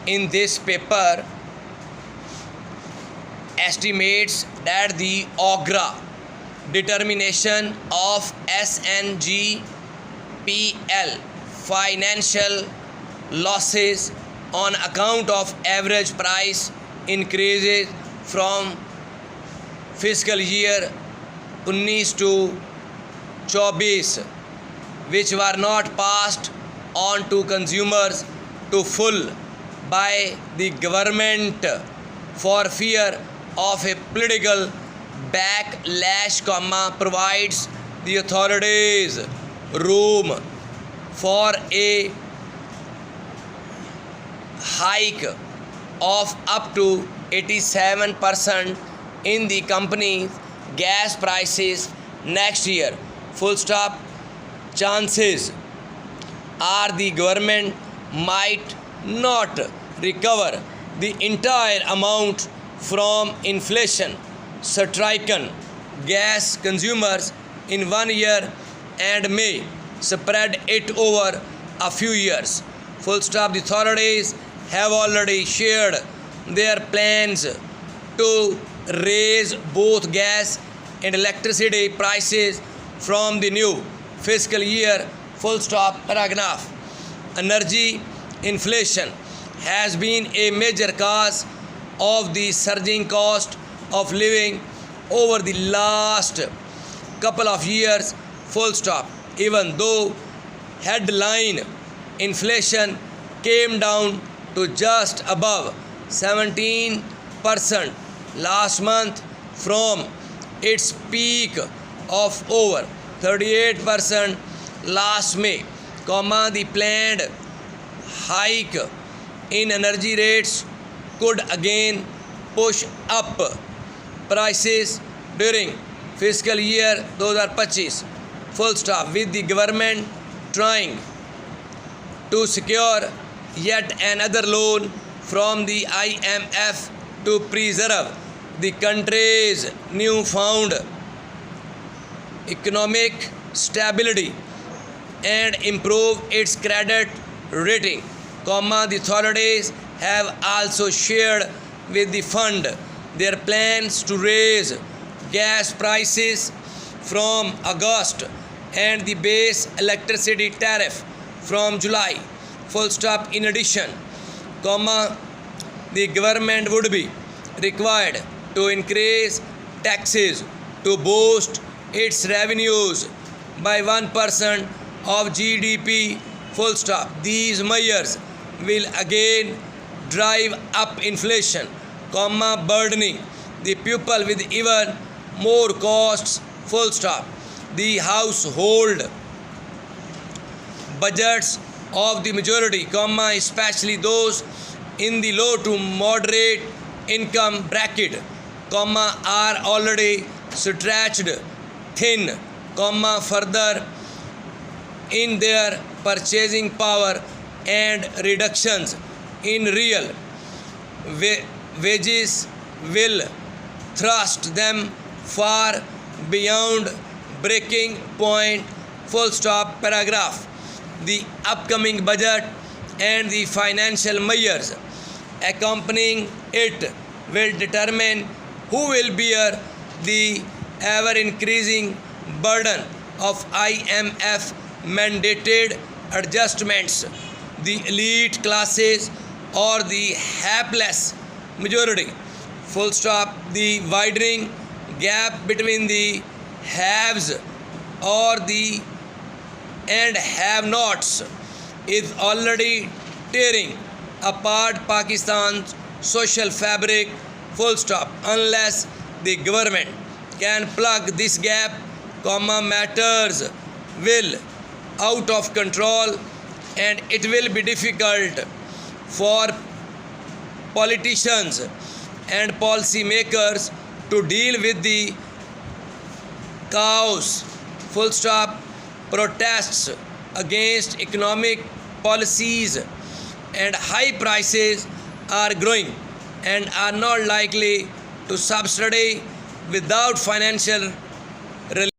in this paper estimates that the AGRA determination of SNGPL financial losses on account of average price increases from fiscal year 19 to 24 which were not passed on to consumers to full by the government for fear of a political backlash, provides the authorities room for a hike of up to 87% in the company's gas prices next year. Full stop. Chances are the government might not recover the entire amount from inflation stricken gas consumers in 1 year and may spread it over a few years. Full stop. The authorities have already shared their plans to raise both gas and electricity prices from the new fiscal year. Full stop. Paragraph. Energy inflation has been a major cause of the surging cost of living over the last couple of years. Full stop. Even though headline inflation came down to just above 17% last month from its peak of over 38% last May, the planned hike in energy rates could again push up prices during fiscal year 2025. Full stop. With the government trying to secure yet another loan from the IMF to preserve the country's newfound economic stability and improve its credit rating, the authorities have also shared with the fund their plans to raise gas prices from August and the base electricity tariff from July. Full stop. In addition, the government would be required to increase taxes to boost its revenues by 1% of GDP. Full stop. These measures will again drive up inflation, burdening the people with even more costs. Full stop. The household budgets of the majority, especially those in the low to moderate income bracket, are already stretched thin, further in their purchasing power, and reductions in real wages will thrust them far beyond breaking point. Full stop. Paragraph. The upcoming budget and the financial measures accompanying it will determine who will bear the ever-increasing burden of IMF mandated adjustments, the elite classes or the hapless majority. Full stop. The widening gap between the haves or the and have-nots is already tearing apart Pakistan's social fabric. Full stop. Unless the government can plug this gap, matters will out of control, and it will be difficult for politicians and policy makers to deal with the chaos. Full stop. Protests against economic policies and high prices are growing and are not likely to subside without financial relief.